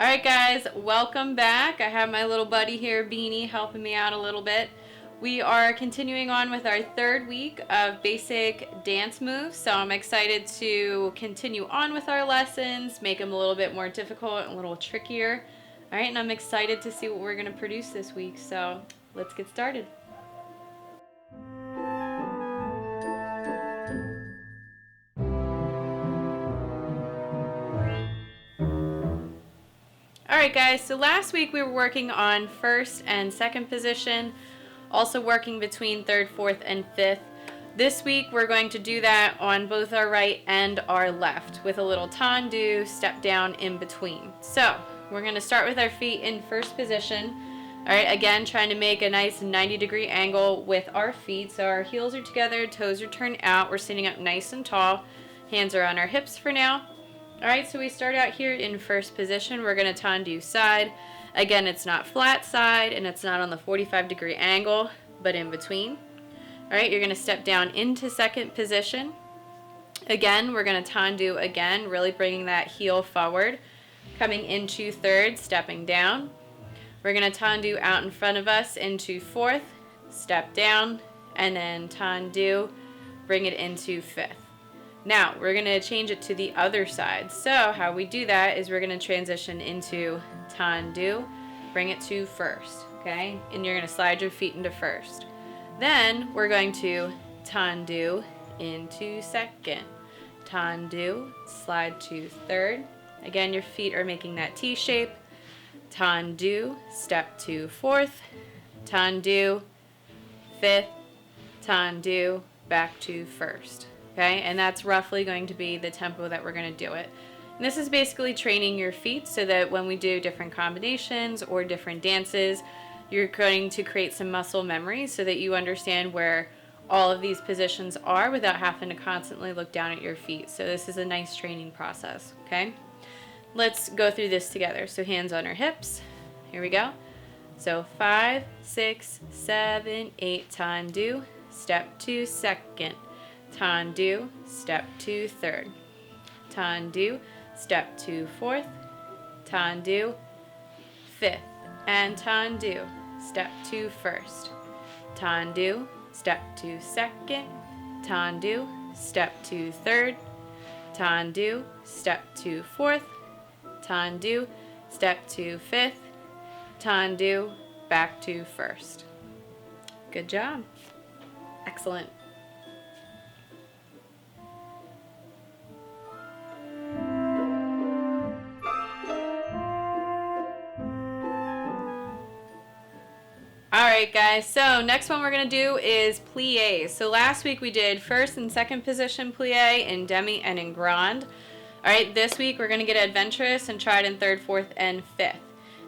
Alright guys, welcome back. I have my little buddy here, Beanie, helping me out a little bit. We are continuing on with our third week of basic dance moves, so I'm excited to continue on with our lessons, make them a little bit more difficult and a little trickier. Alright, and I'm excited to see what we're going to produce this week, so let's get started. Alright guys, so last week we were working on first and second position, also working between third, fourth, and fifth. This week we're going to do that on both our right and our left with a little tendu, step down in between. So we're going to start with our feet in first position. Alright, again trying to make a nice 90-degree angle with our feet. So our heels are together, toes are turned out, we're sitting up nice and tall. Hands are on our hips for now. Alright, so we start out here in first position. We're going to tendu side. Again, it's not flat side and it's not on the 45-degree angle, but in between. Alright, you're going to step down into second position. Again, we're going to tendu again, really bringing that heel forward. Coming into third, stepping down. We're going to tendu out in front of us into fourth, step down, and then tendu, bring it into fifth. Now, we're going to change it to the other side. So, how we do that is we're going to transition into tendu, bring it to first, okay? And you're going to slide your feet into first. Then, we're going to tendu into second. Tendu, slide to third. Again, your feet are making that T shape. Tendu, step to fourth. Tendu, fifth. Tendu, back to first. Okay, and that's roughly going to be the tempo that we're going to do it. And this is basically training your feet so that when we do different combinations or different dances, you're going to create some muscle memory so that you understand where all of these positions are without having to constantly look down at your feet. So this is a nice training process, okay? Let's go through this together. So hands on our hips. Here we go. So 5, 6, 7, 8, tendu, step to second. Tendu, step to third. Tendu, step to fourth. Tendu, fifth. And tendu, step to first. Tendu, step to second. Tendu, step to third. Tendu, step to fourth. Tendu, step to fifth. Tendu, back to first. Good job. Excellent. Alright guys, so next one we're going to do is pliés. So last week we did first and second position plié in demi and in grand. Alright, this week we're going to get adventurous and try it in third, fourth, and fifth.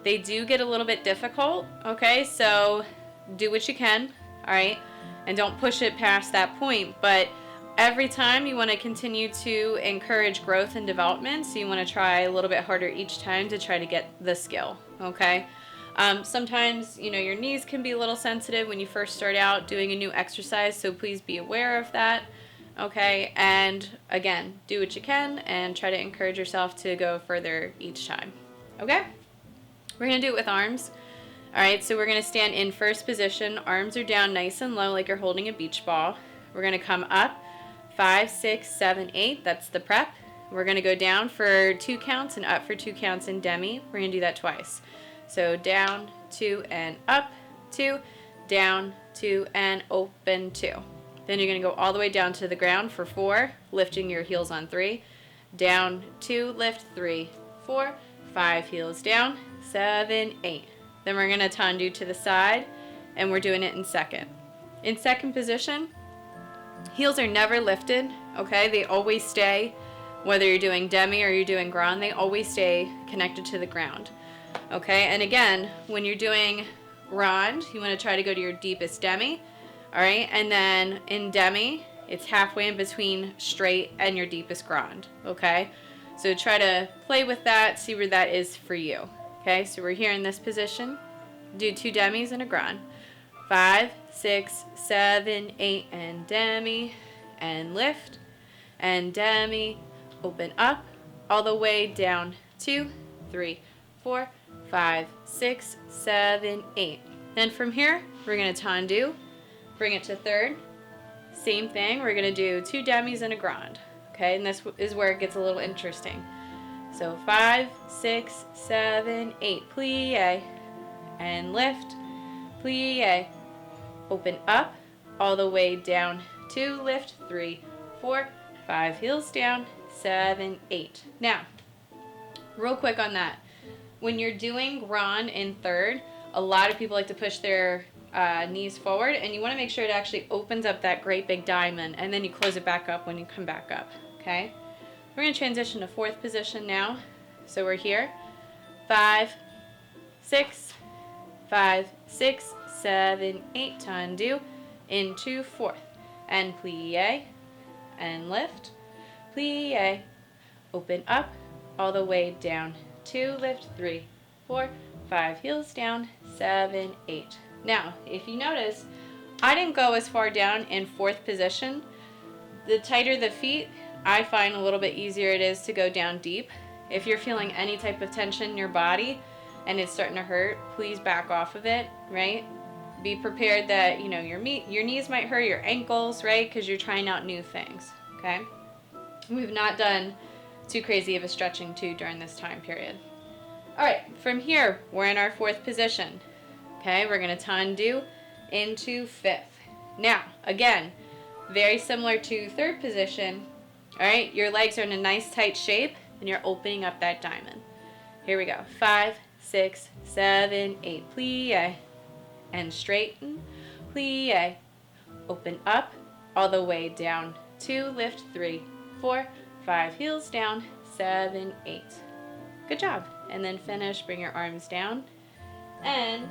They do get a little bit difficult, okay, so do what you can, alright, and don't push it past that point, but every time you want to continue to encourage growth and development, so you want to try a little bit harder each time to try to get the skill, okay? Sometimes, your knees can be a little sensitive when you first start out doing a new exercise, so please be aware of that, okay? And again, do what you can and try to encourage yourself to go further each time, okay? We're going to do it with arms. Alright, so we're going to stand in first position. Arms are down nice and low like you're holding a beach ball. We're going to come up 5, 6, 7, 8. That's the prep. We're going to go down for 2 counts and up for 2 counts in demi. We're going to do that twice. So down, 2, and up, 2, down, 2, and open, 2. Then you're going to go all the way down to the ground for 4, lifting your heels on 3. Down, 2, lift, 3, 4, 5, heels down, 7, 8. Then we're going to tendu to the side, and we're doing it in second. In second position, heels are never lifted, okay? They always stay, whether you're doing demi or you're doing grand, they always stay connected to the ground. Okay, and again, when you're doing grand, you want to try to go to your deepest demi, all right? And then in demi, it's halfway in between straight and your deepest grand, okay? So try to play with that, see where that is for you, okay? So we're here in this position, do 2 demis and a grand. 5, 6, 7, 8, and demi, and lift, and demi, open up, all the way down, 2, 3, 4, 5, 6, 7, 8. Then from here, we're going to tendu, bring it to third. Same thing, we're going to do 2 demis and a grand. Okay, and this is where it gets a little interesting. So 5, 6, 7, 8, plie, and lift, plie, open up, all the way down, 2, lift, 3, 4, 5, heels down, 7, 8. Now, real quick on that, when you're doing grand in third, a lot of people like to push their knees forward, and you want to make sure it actually opens up that great big diamond, and then you close it back up when you come back up, okay? We're going to transition to fourth position now. So we're here, 5, 6, 5, 6, 7, 8, tendu, into fourth, and plie, and lift, plie, open up, all the way down, 2, lift, 3, 4, 5, heels down, 7, 8. Now, if you notice, I didn't go as far down in fourth position. The tighter the feet, I find a little bit easier it is to go down deep. If you're feeling any type of tension in your body and it's starting to hurt, please back off of it, right? Be prepared that, your knees might hurt, your ankles, right? Because you're trying out new things, okay? We've not done too crazy of a stretching too during this time period. All right, from here, we're in our fourth position. Okay, we're going to tendu into fifth. Now, again, very similar to third position. All right, your legs are in a nice tight shape and you're opening up that diamond. Here we go. 5, 6, 7, 8. Plie and straighten. Plie. Open up all the way down. 2, lift, 3, 4, 5. Heels down. 7, 8. Good job. And then finish. Bring your arms down. And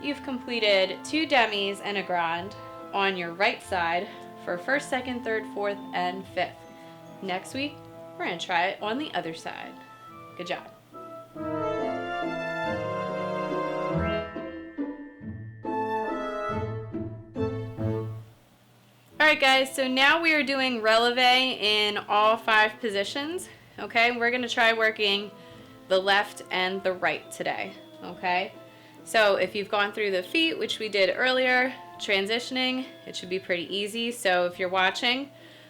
you've completed 2 demis and a grand on your right side for first, second, third, fourth, and fifth. Next week, we're going to try it on the other side. Good job. Alright guys, so now we are doing releve in all 5 positions. Okay, we're going to try working the left and the right today. Okay, so if you've gone through the feet, which we did earlier, transitioning, it should be pretty easy. So if you're watching,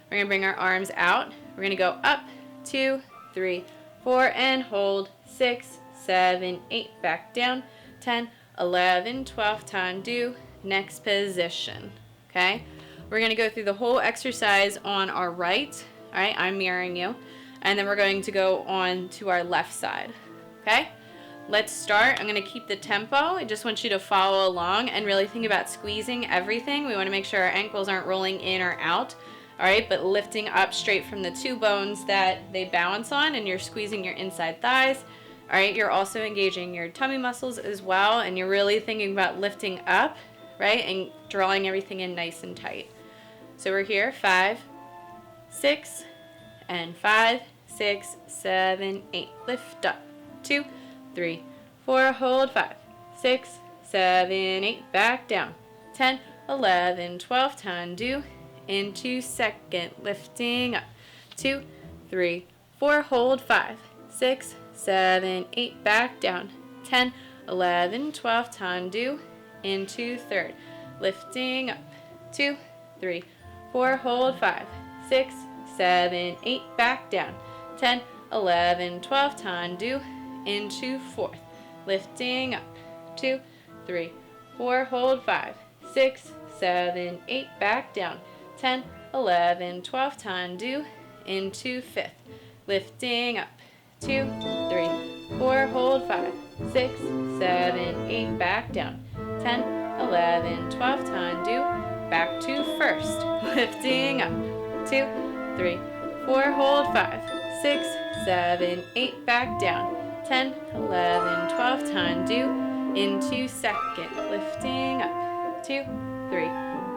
we're going to bring our arms out. We're going to go up, 2, 3, 4, and hold, 6, 7, 8, back down, 10, 11, 12, tendu, next position, okay? We're going to go through the whole exercise on our right, all right, I'm mirroring you, and then we're going to go on to our left side, okay? Let's start. I'm going to keep the tempo. I just want you to follow along and really think about squeezing everything. We want to make sure our ankles aren't rolling in or out. All right, but lifting up straight from the 2 bones that they balance on, and you're squeezing your inside thighs. All right, you're also engaging your tummy muscles as well, and you're really thinking about lifting up, right, and drawing everything in nice and tight. So we're here, 5, 6, and 5, 6, 7, 8. Lift up, 2, 3, 4, hold, 5, 6, 7, 8, back down, 10, 11, 12, tendu, into second, lifting up, 2, 3, 4, hold, 5, 6, 7, 8, back down, 10, 11, 12, tendu, into third, lifting up, 2, 3, 4, hold, 5, 6, 7, 8, back down, 10, 11, 12, tendu, into fourth, lifting up, 2, 3, 4, hold, 5, 6, 7, 8, back down, 10, 11, 12, tendu, into fifth, lifting up, 2, 3, 4, hold, 5, 6, 7, 8, back down, 10, 11, 12, tendu, back to first, lifting up, 2, 3, 4, hold, 5, 6, 7, 8, back down, 10, 11, 12, tendu, into second, lifting up, 2, 3,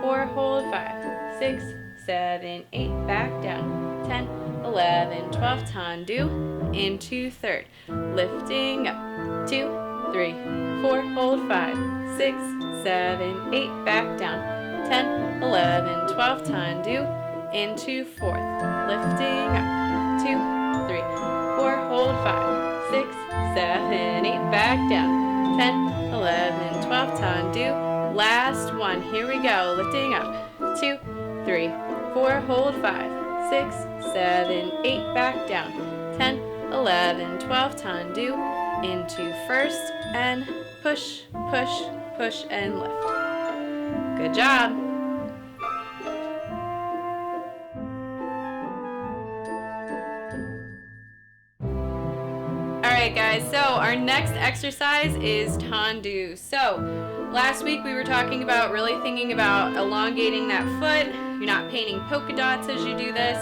4, hold, 5, 6, 7, 8, back down, 10, 11, 12, tendu, into third, lifting up, 2, 3, 4, hold, 5, 6, 7, 8, back down, 10, 11, 12, tendu, into fourth, lifting up, 2, 3, 4, hold, 5, 6, 7, 8, back down. 10, 11, 12, tendu. Last one, here we go, lifting up. 2, 3, 4, hold 5, 6, 7, 8, back down. 10, 11, 12, tendu. Into first and push, push, push and lift. Good job. Alright guys, so our next exercise is tendu. So last week we were talking about really thinking about elongating that foot. You're not painting polka dots as you do this.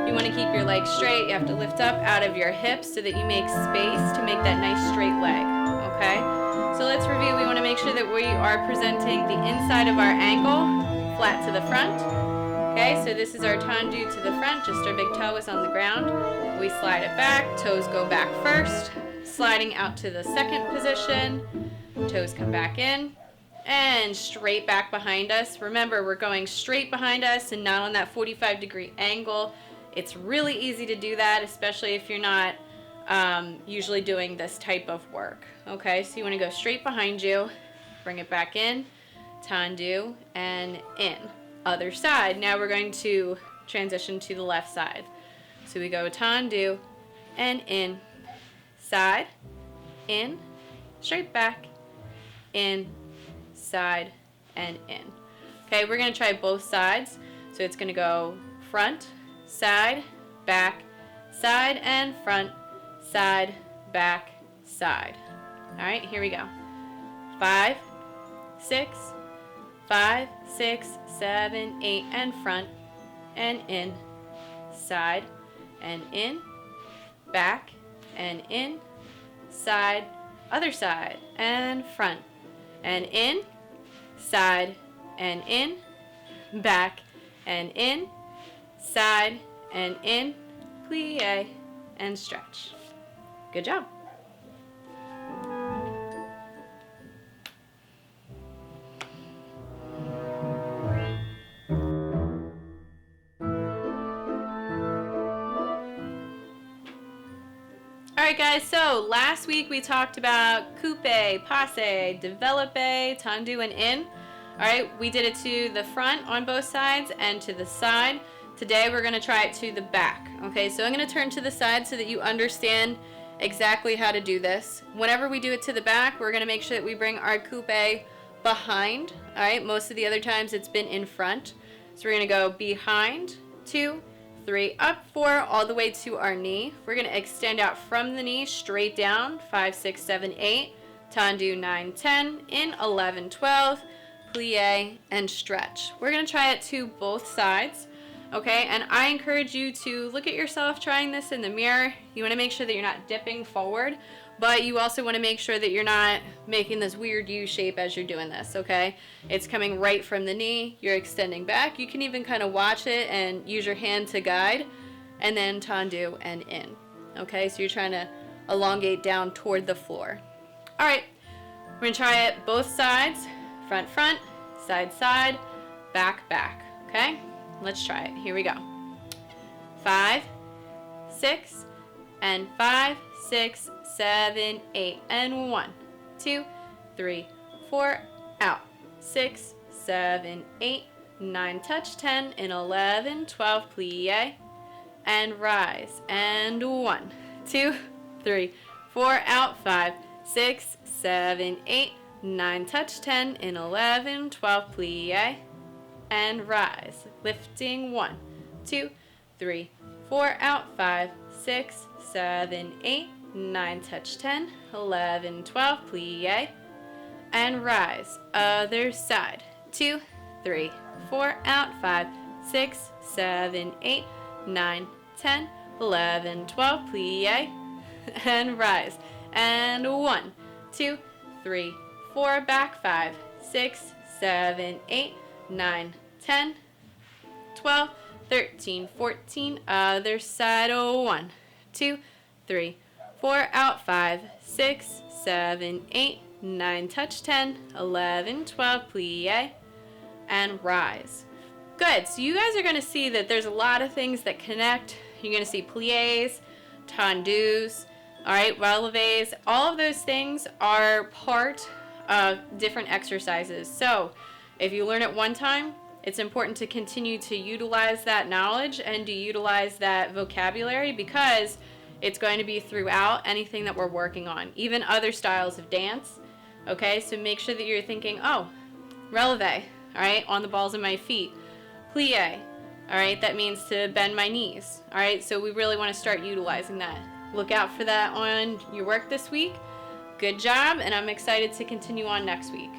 You want to keep your legs straight. You have to lift up out of your hips so that you make space to make that nice straight leg. Okay? So let's review. We want to make sure that we are presenting the inside of our ankle flat to the front. Okay, so this is our tendu to the front. Just our big toe is on the ground. We slide it back. Toes go back first. Sliding out to the second position. Toes come back in. And straight back behind us. Remember, we're going straight behind us and not on that 45-degree angle. It's really easy to do that, especially if you're not usually doing this type of work. Okay, so you want to go straight behind you. Bring it back in. Tendu and in. Other side. Now we're going to transition to the left side. So we go tendu and in. Side, in, straight back, in, side, and in. Okay, we're going to try both sides. So it's going to go front, side, back, side, and front, side, back, side. All right, here we go. 5, 6, 5, 6, 7, 8, and front, and in, side, and in, back, and in, side, other side, and front, and in, side, and in, back, and in, side, and in, plie, and stretch. Good job. Alright guys, so last week we talked about coupe, passe, develope, tendu, and in. Alright, we did it to the front on both sides and to the side. Today we're going to try it to the back. Okay, so I'm going to turn to the side so that you understand exactly how to do this. Whenever we do it to the back, we're going to make sure that we bring our coupe behind. Alright, most of the other times it's been in front. So we're going to go behind, 2, 3, up, 4, all the way to our knee. We're going to extend out from the knee straight down, 5, 6, 7, 8, tendu 9, 10, in 11, 12, plie, and stretch. We're going to try it to both sides, okay? And I encourage you to look at yourself trying this in the mirror. You want to make sure that you're not dipping forward, but you also want to make sure that you're not making this weird U shape as you're doing this, okay? It's coming right from the knee. You're extending back. You can even kind of watch it and use your hand to guide, and then tendu and in, okay? So you're trying to elongate down toward the floor. All right, we're going to try it both sides, front, front, side, side, back, back, okay? Let's try it. Here we go. 5, 6, and 5, 6, 7, 8, and 1, 2, 3, 4, out, 6, 7, 8, 9, touch, 10, and 11, 12, plie, and rise, and 1, 2, 3, 4, out, 5, 6, 7, 8, 9, touch, 10, and 11, 12, plie, and rise, lifting 1, 2, 3, 4, out, 5, 6, 7, 8, 9, touch, 10, 11, 12, plie, and rise, other side, 2, 3, 4, out, 5, 6, 7, 8, 9, 10, 11, 12, plie, and rise, and 1, 2, 3, 4, back, 5, 6, 7, 8, 9, 10, 12, 13, 14, other side, 1, 2, 3, 4, out, 5, 6, 7, 8, 9, touch, 10, 11, 12, plie, and rise. Good, so you guys are going to see that there's a lot of things that connect. You're going to see plies, tendus, All right, releves, all of those things are part of different exercises. So if you learn it one time, it's important to continue to utilize that knowledge and to utilize that vocabulary, because it's going to be throughout anything that we're working on, even other styles of dance. Okay, so make sure that you're thinking, oh, releve, all right, on the balls of my feet. Plie, all right, that means to bend my knees. All right, so we really want to start utilizing that. Look out for that on your work this week. Good job, and I'm excited to continue on next week.